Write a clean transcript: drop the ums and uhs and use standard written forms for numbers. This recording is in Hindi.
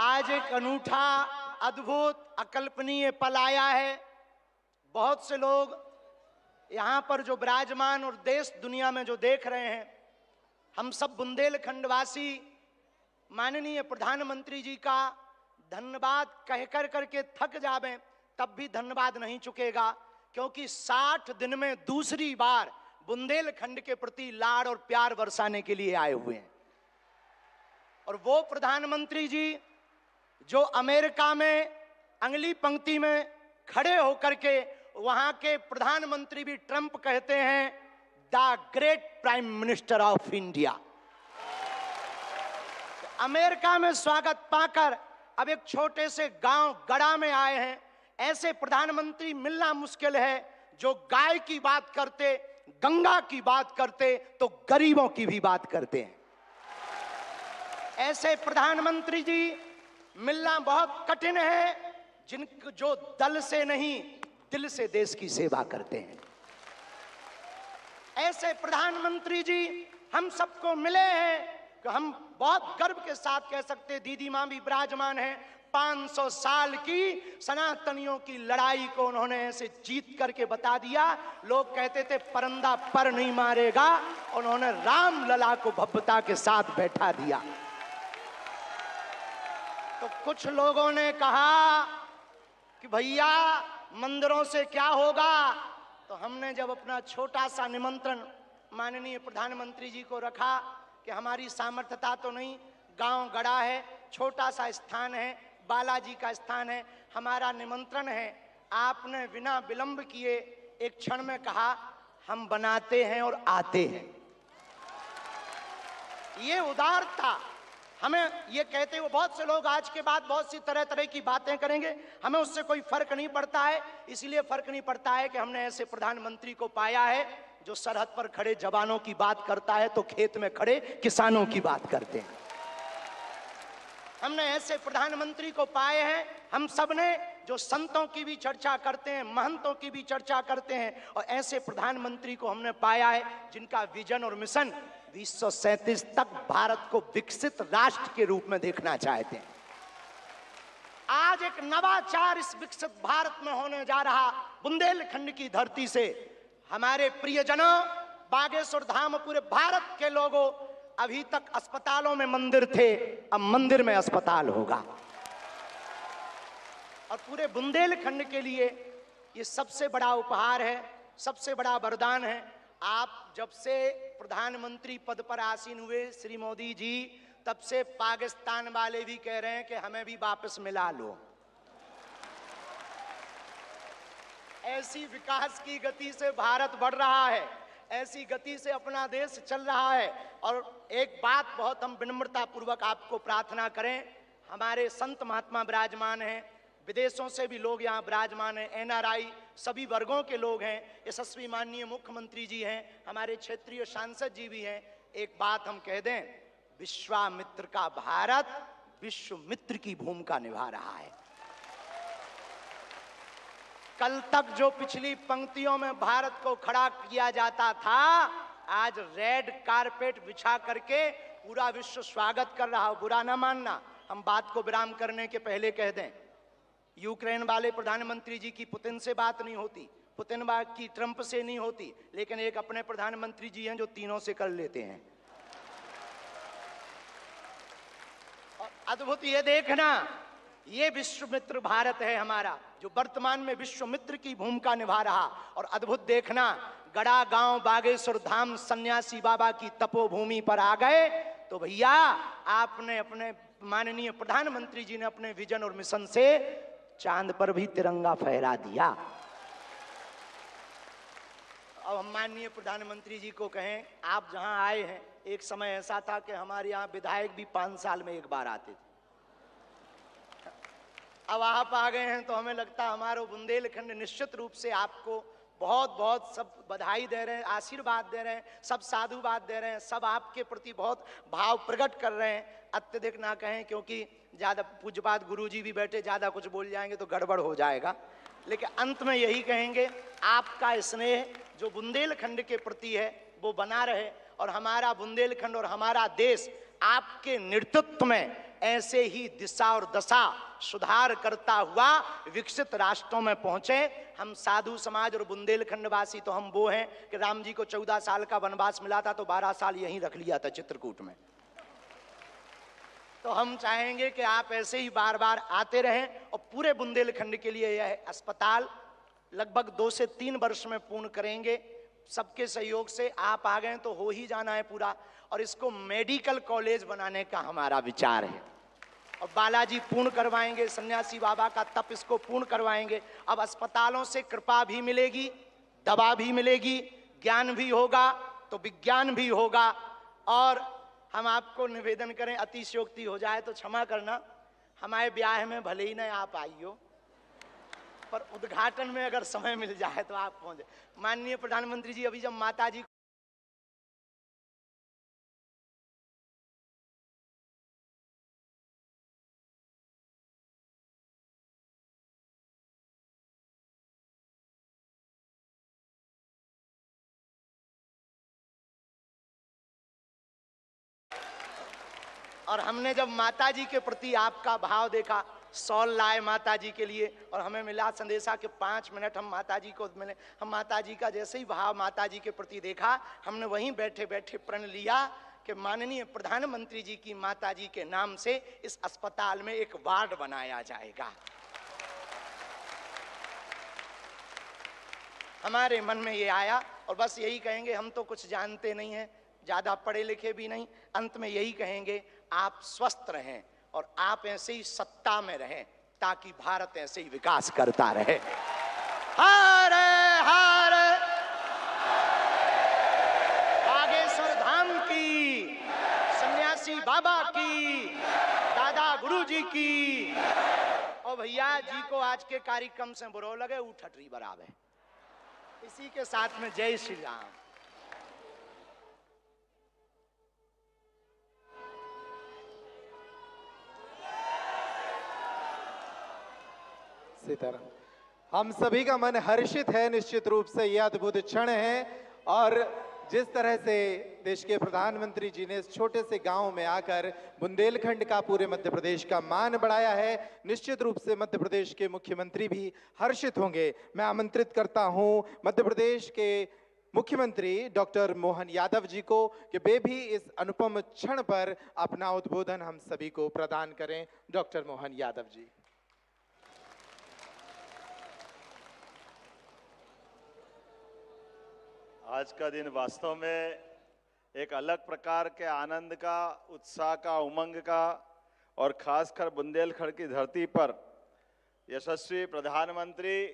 आज एक अनूठा, अद्भुत, अकल्पनीय पल आया है। बहुत से लोग यहाँ पर जो विराजमान और देश दुनिया में जो देख रहे हैं, हम सब बुंदेलखंड वासी माननीय प्रधानमंत्री जी का धन्यवाद कह कर करके थक जावें, तब भी धन्यवाद नहीं चुकेगा, क्योंकि 60 दिन में दूसरी बार बुंदेलखंड के प्रति लाड़ और प्यार बरसाने के लिए आए हुए हैं। और वो प्रधानमंत्री जी जो अमेरिका में अगली पंक्ति में खड़े होकर के वहां के प्रधानमंत्री भी ट्रंप कहते हैं the great prime minister of India. America में स्वागत पाकर अब एक छोटे से गांव गड़ा में आए हैं। ऐसे प्रधानमंत्री मिलना मुश्किल है जो गाय की बात करते, गंगा की बात करते तो गरीबों की भी बात करते हैं। ऐसे प्रधानमंत्री जी मिलना बहुत कठिन है, जो दल से नहीं दिल से देश की सेवा करते हैं। ऐसे प्रधानमंत्री जी हम सबको मिले हैं कि हम बहुत गर्व के साथ कह सकते हैं, दीदी मां भी विराजमान है, 500 साल की सनातनियों की लड़ाई को उन्होंने ऐसे जीत करके बता दिया। लोग कहते थे परंदा पर नहीं मारेगा, उन्होंने राम लला को भव्यता के साथ बैठा दिया। तो कुछ लोगों ने कहा कि भैया मंदिरों से क्या होगा, तो हमने जब अपना छोटा सा निमंत्रण माननीय प्रधानमंत्री जी को रखा कि हमारी सामर्थ्यता तो नहीं, गांव गड़ा है, छोटा सा स्थान है, बालाजी का स्थान है, हमारा निमंत्रण है, आपने बिना विलंब किए एक क्षण में कहा हम बनाते हैं और आते हैं। ये उदारता, हमें ये कहते हुए बहुत से लोग आज के बाद बहुत सी तरह तरह की बातें करेंगे, हमें उससे कोई फर्क नहीं पड़ता है। इसलिए फर्क नहीं पड़ता है कि हमने ऐसे प्रधानमंत्री को पाया है जो सरहद पर खड़े जवानों की बात करता है तो खेत में खड़े किसानों की बात करते हैं। हमने ऐसे प्रधानमंत्री को पाए हैं, हम सब ने, जो संतों की भी चर्चा करते हैं, महंतों की भी चर्चा करते हैं, और ऐसे प्रधानमंत्री को हमने पाया है जिनका विजन और मिशन 2037 तक भारत को विकसित राष्ट्र के रूप में देखना चाहते हैं। आज एक नवाचार इस विकसित भारत में होने जा रहा। बुंदेलखंड की धरती से हमारे प्रियजनों, बागेश्वर धाम, पूरे भारत के लोगों, अभी तक अस्पतालों में मंदिर थे, अब मंदिर में अस्पताल होगा। और पूरे बुंदेलखंड के लिए ये सबसे बड़ा उपहार है, सबसे बड़ा वरदान है। आप जब से प्रधानमंत्री पद पर आसीन हुए श्री मोदी जी, तब से पाकिस्तान वाले भी कह रहे हैं कि हमें भी वापस मिला लो। ऐसी विकास की गति से भारत बढ़ रहा है, ऐसी गति से अपना देश चल रहा है। और एक बात बहुत हम विनम्रता पूर्वक आपको प्रार्थना करें, हमारे संत महात्मा विराजमान हैं, विदेशों से भी लोग यहाँ विराजमान हैं, NRI सभी वर्गों के लोग हैं, यशस्वी माननीय मुख्यमंत्री जी हैं, हमारे क्षेत्रीय सांसद जी भी हैं। एक बात हम कह दें, विश्वामित्र का भारत विश्व मित्र की भूमिका निभा रहा है। कल तक जो पिछली पंक्तियों में भारत को खड़ा किया जाता था, आज रेड कारपेट बिछा करके पूरा विश्व स्वागत कर रहा हो। बुरा ना मानना, हम बात को विराम करने के पहले कह दें, यूक्रेन वाले प्रधानमंत्री जी की पुतिन से बात नहीं होती, पुतिन की ट्रंप से नहीं होती, लेकिन एक अपने प्रधानमंत्री जी हैं जो तीनों से कर लेते हैं। और अद्भुत ये देखना, ये विश्व मित्र भारत है हमारा, जो वर्तमान में विश्व मित्र की भूमिका निभा रहा। और अद्भुत देखना, गड़ा गांव बागेश्वर धाम सन्यासी बाबा की तपोभूमि पर आ गए तो भैया आपने, अपने माननीय प्रधानमंत्री जी ने अपने विजन और मिशन से चांद पर भी तिरंगा फहरा दिया। अब हम माननीय प्रधानमंत्री जी को कहें, आप जहां आए हैं, एक समय ऐसा था कि हमारे यहाँ विधायक भी 5 साल में एक बार आते थे। अब आप आ गए हैं तो हमें लगता है हमारा बुंदेलखंड निश्चित रूप से आपको बहुत बहुत सब बधाई दे रहे हैं, आशीर्वाद दे रहे हैं, सब साधुवाद दे रहे हैं, सब आपके प्रति बहुत भाव प्रकट कर रहे हैं। अत्यधिक ना कहें, क्योंकि ज़्यादा पूज्यपाद गुरुजी भी बैठे, ज़्यादा कुछ बोल जाएंगे तो गड़बड़ हो जाएगा। लेकिन अंत में यही कहेंगे, आपका स्नेह जो बुंदेलखंड के प्रति है वो बना रहे, और हमारा बुंदेलखंड और हमारा देश आपके नेतृत्व में ऐसे ही दिशा और दशा सुधार करता हुआ विकसित राष्ट्रों में पहुंचे। हम साधु समाज और बुंदेलखंड वासी तो हम वो हैं कि राम जी को 14 साल का वनवास मिला था तो 12 साल यहीं रख लिया था चित्रकूट में। तो हम चाहेंगे कि आप ऐसे ही बार बार आते रहें और पूरे बुंदेलखंड के लिए यह अस्पताल लगभग 2 से 3 वर्ष में पूर्ण करेंगे। सबके सहयोग से आप आ गए तो हो ही जाना है पूरा, और इसको मेडिकल कॉलेज बनाने का हमारा विचार है। और बालाजी पूर्ण करवाएंगे, सन्यासी बाबा का तप इसको पूर्ण करवाएंगे। अब अस्पतालों से कृपा भी मिलेगी, दवा भी मिलेगी, ज्ञान भी होगा तो विज्ञान भी होगा। और हम आपको निवेदन करें, अतिशयोक्ति हो जाए तो क्षमा करना, हमारे ब्याह में भले ही न आप आइयो, पर उद्घाटन में अगर समय मिल जाए तो आप पहुंचे। माननीय प्रधानमंत्री जी, अभी जब माता जी और हमने जब माता जी के प्रति आपका भाव देखा, सॉल लाए माता जी के लिए, और हमें मिला संदेशा कि 5 मिनट हम माता जी को मिले। हम माता जी का जैसे ही भाव माता जी के प्रति देखा, हमने वहीं बैठे बैठे प्रण लिया कि माननीय प्रधानमंत्री जी की माता जी के नाम से इस अस्पताल में एक वार्ड बनाया जाएगा। हमारे मन में ये आया, और बस यही कहेंगे, हम तो कुछ जानते नहीं हैं, ज्यादा पढ़े लिखे भी नहीं, अंत में यही कहेंगे, आप स्वस्थ रहें और आप ऐसे ही सत्ता में रहें ताकि भारत ऐसे ही विकास करता रहे। हर हर बागेश्वर धाम की, सन्यासी बाबा की, दादा गुरु जी की। और भैया जी को आज के कार्यक्रम से बुरो लगे, उठटरी बराबर। इसी के साथ में जय श्री राम। सीताराम। हम सभी का मन हर्षित है, निश्चित रूप से यह अद्भुत क्षण है। और जिस तरह से देश के प्रधानमंत्री जी ने इस छोटे से गांव में आकर बुंदेलखंड का, पूरे मध्य प्रदेश का मान बढ़ाया है, निश्चित रूप से मध्य प्रदेश के मुख्यमंत्री भी हर्षित होंगे। मैं आमंत्रित करता हूं मध्य प्रदेश के मुख्यमंत्री डॉक्टर मोहन यादव जी को कि वे भी इस अनुपम क्षण पर अपना उद्बोधन हम सभी को प्रदान करें। डॉक्टर मोहन यादव जी। आज का दिन वास्तव में एक अलग प्रकार के आनंद का, उत्साह का, उमंग का, और खासकर बुंदेलखंड की धरती पर यशस्वी प्रधानमंत्री